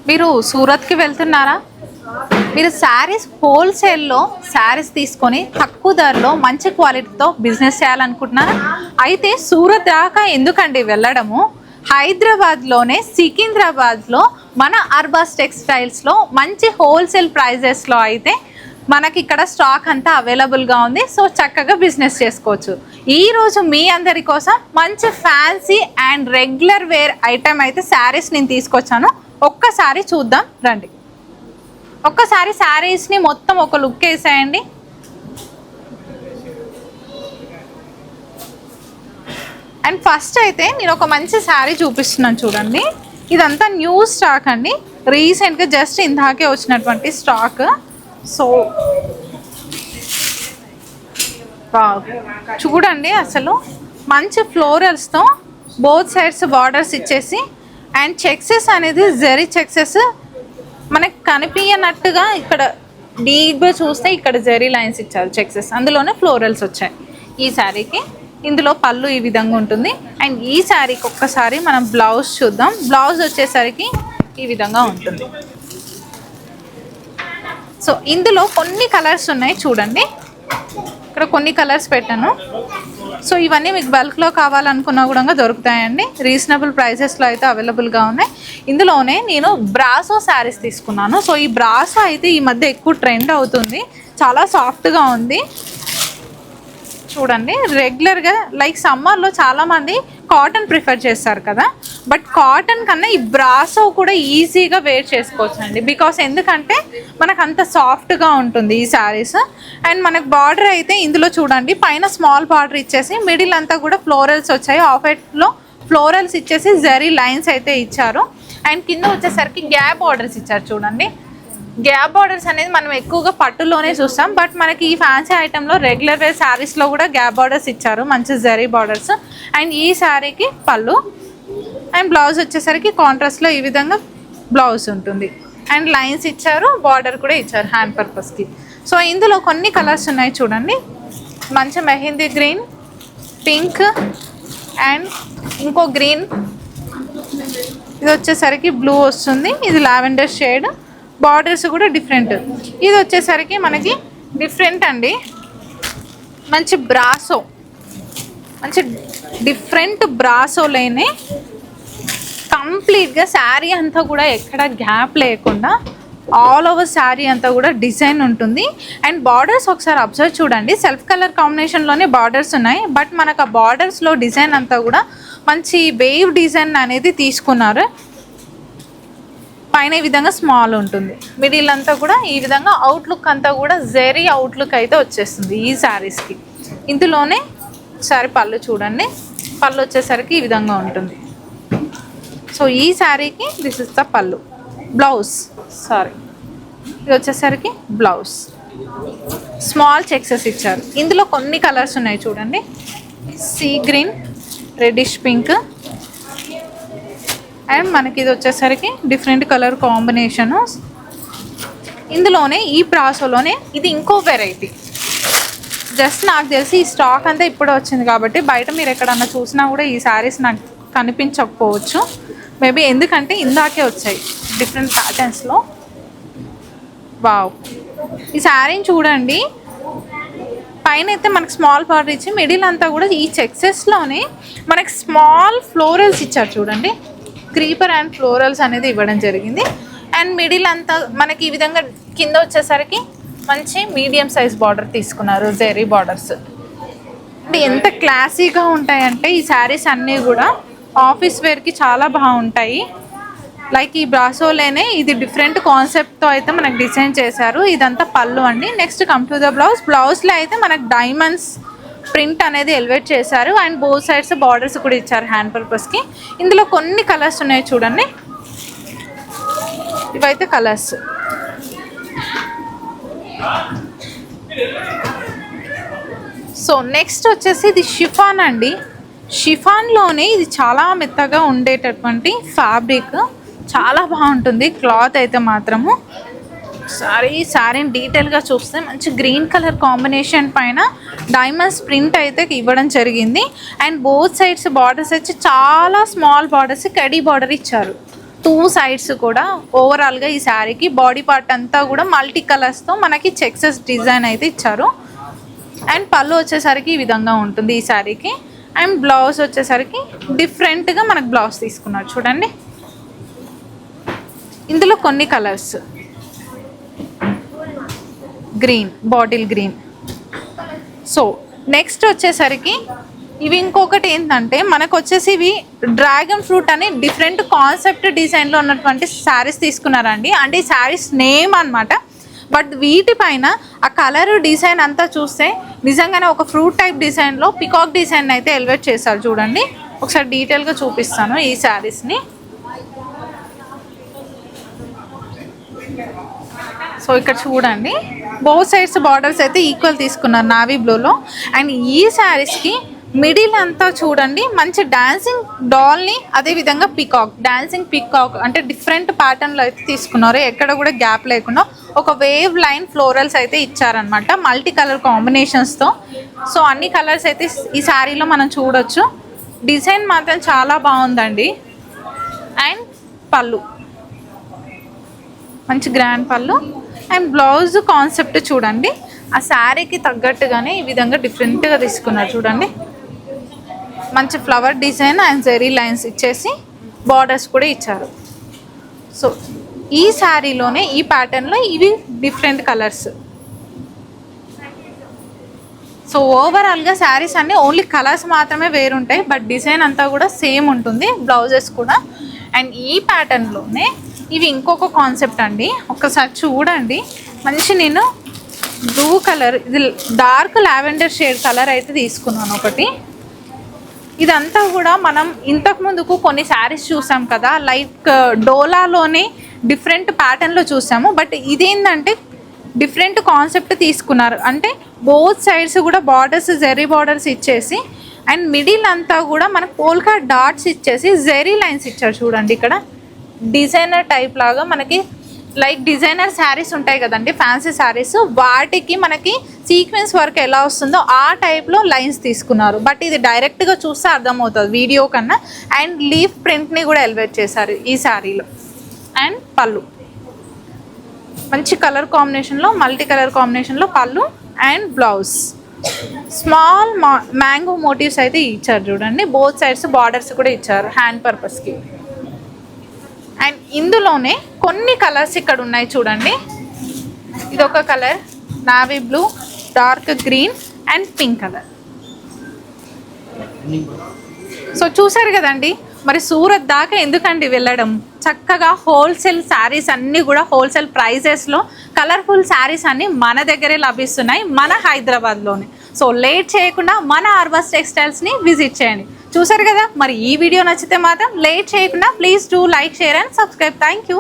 మీరు సూరత్కి వెళ్తున్నారా? మీరు శారీస్ హోల్సేల్లో శారీస్ తీసుకొని తక్కువ ధరలో మంచి క్వాలిటీతో బిజినెస్ చేయాలనుకుంటున్నారా? అయితే సూరత్ దాకా ఎందుకండి వెళ్ళడము? హైదరాబాద్లోనే సికింద్రాబాద్లో మన అర్బాస్ టెక్స్టైల్స్లో మంచి హోల్సేల్ ప్రైజెస్లో అయితే మనకి ఇక్కడ స్టాక్ అంతా అవైలబుల్గా ఉంది. సో చక్కగా బిజినెస్ చేసుకోవచ్చు. ఈరోజు మీ అందరి కోసం మంచి fancy and regular wear item అయితే శారీస్ నేను తీసుకొచ్చాను. ఒక్కసారి చూద్దాం రండి. ఒక్కసారి శారీస్ని మొత్తం ఒక లుక్ వేసేయండి. అండ్ ఫస్ట్ అయితే నేను ఒక మంచి శారీ చూపిస్తున్నాను చూడండి. ఇదంతా న్యూ స్టాక్ అండి, రీసెంట్గా జస్ట్ ఇందాకే వచ్చినటువంటి స్టాక్. సో చూడండి, అసలు మంచి ఫ్లోరల్స్తో బోత్ సైడ్స్ బార్డర్స్ ఇచ్చేసి అండ్ చెక్సెస్ అనేది జరీ చెక్సెస్ మనకు కనిపించనట్టుగా ఇక్కడ డీప్గా చూస్తే ఇక్కడ జరీ లైన్స్ ఇచ్చారు చెక్సెస్, అందులోనే ఫ్లోరల్స్ వచ్చాయి ఈ శారీకి. ఇందులో పళ్ళు ఈ విధంగా ఉంటుంది. అండ్ ఈ శారీకి ఒక్కసారి మనం బ్లౌజ్ చూద్దాం. బ్లౌజ్ వచ్చేసరికి ఈ విధంగా ఉంటుంది. సో ఇందులో కొన్ని కలర్స్ ఉన్నాయి చూడండి, ఇక్కడ కొన్ని కలర్స్ పెట్టాను. సో ఇవన్నీ మీకు బల్క్లో కావాలనుకున్నా కూడా దొరుకుతాయండి. రీజనబుల్ ప్రైసెస్లో అయితే అవైలబుల్గా ఉన్నాయి. ఇందులోనే నేను బ్రాసో శారీస్ తీసుకున్నాను. సో ఈ బ్రాసో అయితే ఈ మధ్య ఎక్కువ ట్రెండ్ అవుతుంది, చాలా సాఫ్ట్గా ఉంది చూడండి. రెగ్యులర్గా లైక్ సమ్మర్లో చాలామంది కాటన్ ప్రిఫర్ చేస్తారు కదా, బట్ కాటన్ కన్నా ఈ బ్రాసో కూడా ఈజీగా వేర్ చేసుకోవచ్చు అండి. బికాస్ ఎందుకంటే మనకు అంత సాఫ్ట్గా ఉంటుంది ఈ శారీస్. అండ్ మనకు బార్డర్ అయితే ఇందులో చూడండి, పైన స్మాల్ బార్డర్ ఇచ్చేసి మిడిల్ అంతా కూడా ఫ్లోరల్స్ వచ్చాయి. ఆఫ్ వైట్లో ఫ్లోరల్స్ ఇచ్చేసి జరీ లైన్స్ అయితే ఇచ్చారు. అండ్ కింద వచ్చేసరికి గ్యాప్ బార్డర్స్ ఇచ్చారు చూడండి. గ్యాప్ బార్డర్స్ అనేది మనం ఎక్కువగా పట్టులోనే చూస్తాం, బట్ మనకి ఈ ఫ్యాన్సీ ఐటెంలో రెగ్యులర్ వేర్ శారీస్లో కూడా గ్యాప్ బార్డర్స్ ఇచ్చారు, మంచి జరీ బార్డర్స్. అండ్ ఈ శారీకి పళ్ళు అండ్ బ్లౌజ్ వచ్చేసరికి కాంట్రాస్ట్లో ఈ విధంగా బ్లౌజ్ ఉంటుంది. అండ్ లైన్స్ ఇచ్చారు, బార్డర్ కూడా ఇచ్చారు హ్యాండ్ పర్పస్కి. సో ఇందులో కొన్ని కలర్స్ ఉన్నాయి చూడండి, మంచి మెహందీ గ్రీన్, పింక్ అండ్ ఇంకో గ్రీన్, ఇది వచ్చేసరికి బ్లూ వస్తుంది, ఇది లావెండర్ షేడ్. బార్డర్స్ కూడా డిఫరెంట్. ఇది వచ్చేసరికి మనకి డిఫరెంట్ అండి, మంచి బ్రాసో, మంచి డిఫరెంట్ బ్రాసోలోనే కంప్లీట్గా శారీ అంతా కూడా ఎక్కడ గ్యాప్ లేకుండా ఆల్ ఓవర్ శారీ అంతా కూడా డిజైన్ ఉంటుంది. అండ్ బార్డర్స్ ఒకసారి అబ్జర్వ్ చూడండి, సెల్ఫ్ కలర్ కాంబినేషన్లోనే బార్డర్స్ ఉన్నాయి, బట్ మనకు ఆ బార్డర్స్లో డిజైన్ అంతా కూడా మంచి వేవ్ డిజైన్ అనేది తీసుకున్నారు. పైన ఈ విధంగా స్మాల్ ఉంటుంది, మిడిల్ అంతా కూడా ఈ విధంగా అవుట్లుక్ అంతా కూడా జెరీ అవుట్లుక్ అయితే వచ్చేస్తుంది ఈ శారీస్కి. ఇందులోనే ఒకసారి పళ్ళు చూడండి, పళ్ళు వచ్చేసరికి ఈ విధంగా ఉంటుంది. సో ఈ శారీకి దిస్ ఇస్ ద పళ్ళు. బ్లౌజ్ ఇది వచ్చేసరికి బ్లౌజ్ స్మాల్ చెక్సెస్ ఇచ్చారు. ఇందులో కొన్ని కలర్స్ ఉన్నాయి చూడండి, sea green, reddish pink and మనకి ఇది వచ్చేసరికి డిఫరెంట్ కలర్ కాంబినేషను. ఇందులోనే ఈ బ్రాసోలోనే ఇది ఇంకో వెరైటీ. జస్ట్ నాకు తెలిసి ఈ స్టాక్ అంతా ఇప్పుడు వచ్చింది కాబట్టి బయట మీరు ఎక్కడన్నా చూసినా కూడా ఈ శారీస్ నాకు కనిపించకపోవచ్చు మేబీ, ఎందుకంటే ఇందాకే వచ్చాయి డిఫరెంట్ ప్యాటర్న్స్లో. వావ్, ఈ శారీని చూడండి, పైన అయితే మనకి స్మాల్ బార్డర్ ఇచ్చి మిడిల్ అంతా కూడా ఈ చెక్సెస్లోనే మనకి స్మాల్ ఫ్లోరల్స్ ఇచ్చారు చూడండి. క్రీపర్ అండ్ ఫ్లోరల్స్ అనేది ఇవ్వడం జరిగింది. అండ్ మిడిల్ అంతా మనకి ఈ విధంగా కింద వచ్చేసరికి మంచి మీడియం సైజ్ బార్డర్ తీసుకున్నారు, జెరీ బార్డర్స్. అంటే ఎంత క్లాసీగా ఉంటాయంటే ఈ శారీస్ అన్నీ కూడా ఆఫీస్ వేర్కి చాలా బాగుంటాయి. లైక్ ఈ బ్రాసోలోనే ఇది డిఫరెంట్ కాన్సెప్ట్తో అయితే మనకు డిజైన్ చేశారు. ఇదంతా పళ్ళు అండి. Next come to the blouse. బ్లౌజ్లో అయితే మనకు డైమండ్స్ ప్రింట్ అనేది ఎలివేట్ చేశారు అండ్ బోత్ సైడ్స్ బార్డర్స్ కూడా ఇచ్చారు హ్యాండ్ పర్పస్కి. ఇందులో కొన్ని కలర్స్ ఉన్నాయి చూడండి, ఇవైతే కలర్స్. సో నెక్స్ట్ వచ్చేసి ఇది షిఫాన్ అండి. షిఫాన్లోనే ఇది చాలా మెత్తగా ఉండేటటువంటి ఫ్యాబ్రిక్, చాలా బాగుంటుంది క్లాత్ అయితే మాత్రము. శారీని డీటెయిల్గా చూస్తే మంచి గ్రీన్ కలర్ కాంబినేషన్ పైన డైమండ్స్ ప్రింట్ అయితే ఇవ్వడం జరిగింది. అండ్ బోత్ సైడ్స్ బార్డర్స్ వచ్చి చాలా స్మాల్ బార్డర్స్ కడీ బార్డర్ ఇచ్చారు. టూ సైడ్స్ కూడా ఓవరాల్గా ఈ శారీకి బాడీ పార్ట్ అంతా కూడా మల్టీ కలర్స్తో మనకి చెక్సెస్ డిజైన్ అయితే ఇచ్చారు. అండ్ పళ్ళు వచ్చేసరికి ఈ విధంగా ఉంటుంది ఈ శారీకి. అండ్ బ్లౌజ్ వచ్చేసరికి డిఫరెంట్గా మనకు బ్లౌజ్ తీసుకున్నారు చూడండి. ఇందులో కొన్ని colours, green, bottle green. So next వచ్చేసరికి ఇవి ఇంకొకటి ఏంటంటే మనకు వచ్చేసి ఇవి డ్రాగన్ ఫ్రూట్ అని డిఫరెంట్ కాన్సెప్ట్ డిజైన్లో ఉన్నటువంటి శారీస్ తీసుకున్నారండి. అంటే ఈ శారీస్ నేమ్ అనమాట. బట్ వీటిపైన ఆ కలర్ డిజైన్ అంతా చూస్తే నిజంగానే ఒక ఫ్రూట్ టైప్ డిజైన్లో పికాక్ డిజైన్ అయితే ఎలివేట్ చేశారు చూడండి. ఒకసారి డీటెయిల్గా చూపిస్తాను ఈ శారీస్ని. సో ఇక్కడ చూడండి, బోత్ సైడ్స్ బార్డర్స్ అయితే ఈక్వల్ తీసుకున్నారు నావీ బ్లూలో. అండ్ ఈ శారీస్కి మిడిల్ అంతా చూడండి మంచి డాన్సింగ్ డాల్ని, అదేవిధంగా పికాక్, డాన్సింగ్ పికాక్ అంటే డిఫరెంట్ ప్యాటర్న్లో అయితే తీసుకున్నారు. ఎక్కడ కూడా గ్యాప్ లేకుండా ఒక వేవ్ లైన్ ఫ్లోరల్స్ అయితే ఇచ్చారనమాట మల్టీ కలర్ కాంబినేషన్స్తో. సో అన్ని కలర్స్ అయితే ఈ శారీలో మనం చూడొచ్చు. డిజైన్ మాత్రం చాలా బాగుందండి. అండ్ పళ్ళు మంచి గ్రాండ్ పళ్ళు. అండ్ బ్లౌజ్ కాన్సెప్ట్ చూడండి, ఆ శారీకి తగ్గట్టుగానే ఈ విధంగా డిఫరెంట్గా తీసుకున్నారు చూడండి. మంచి ఫ్లవర్ డిజైన్ అండ్ జెరీ లైన్స్ ఇచ్చేసి బార్డర్స్ కూడా ఇచ్చారు. సో ఈ శారీలోనే ఈ ప్యాటర్న్లో ఇవి డిఫరెంట్ కలర్స్. సో ఓవరాల్గా శారీస్ అన్నీ ఓన్లీ కలర్స్ మాత్రమే వేరుంటాయి, బట్ డిజైన్ అంతా కూడా సేమ్ ఉంటుంది, బ్లౌజెస్ కూడా. అండ్ ఈ ప్యాటర్న్లోనే ఇవి ఇంకొక కాన్సెప్ట్ అండి. ఒకసారి చూడండి, మంచి నేను బ్లూ కలర్, ఇది డార్క్ లావెండర్ షేడ్ కలర్ అయితే తీసుకున్నాను ఒకటి. ఇదంతా కూడా మనం ఇంతకు ముందుకు కొన్ని శారీస్ చూసాం కదా, లైక్ డోలాలోనే డిఫరెంట్ ప్యాటర్న్లో చూసాము. బట్ ఇదేంటంటే డిఫరెంట్ కాన్సెప్ట్ తీసుకున్నారు. అంటే బోత్ సైడ్స్ కూడా బార్డర్స్, జెరీ బార్డర్స్ ఇచ్చేసి అండ్ మిడిల్ అంతా కూడా మనకు పోల్కా డాట్స్ ఇచ్చేసి జెరీ లైన్స్ ఇచ్చారు చూడండి. ఇక్కడ డిజైనర్ టైప్ లాగా మనకి లైక్ డిజైనర్ శారీస్ ఉంటాయి కదండి, ఫ్యాన్సీ శారీస్, వాటికి మనకి సీక్వెన్స్ వర్క్ ఎలా వస్తుందో ఆ టైప్లో లైన్స్ తీసుకున్నారు. బట్ ఇది డైరెక్ట్గా చూస్తే అర్థమవుతుంది వీడియో కన్నా. అండ్ లీఫ్ ప్రింట్ని కూడా ఎలివేట్ చేశారు ఈ శారీలో. అండ్ పళ్ళు మంచి కలర్ కాంబినేషన్లో, మల్టీ కలర్ కాంబినేషన్లో పళ్ళు. And blouse small mango motifs అయితే ఇచ్చారు చూడండి. బోత్ సైడ్స్ బార్డర్స్ కూడా ఇచ్చారు హ్యాండ్ పర్పస్కి. అండ్ ఇందులోనే కొన్ని కలర్స్ ఇక్కడ ఉన్నాయి చూడండి. ఇదొక colour navy blue, dark green and pink colour. So చూసారు కదండి, మరి సూరత్ దాకా ఎందుకండి వెళ్ళడం, చక్కగా హోల్సేల్ శారీస్ అన్నీ కూడా హోల్సేల్ ప్రైజెస్లో కలర్ఫుల్ శారీస్ అన్నీ మన దగ్గరే లభిస్తున్నాయి, మన హైదరాబాద్లోనే. సో లేట్ చేయకుండా మన ఆర్వాస్ టెక్స్టైల్స్ని విజిట్ చేయండి. చూసారు కదా, మరి ఈ వీడియో నచ్చితే మాత్రం లేట్ చేయకుండా please do like, share and subscribe. Thank you.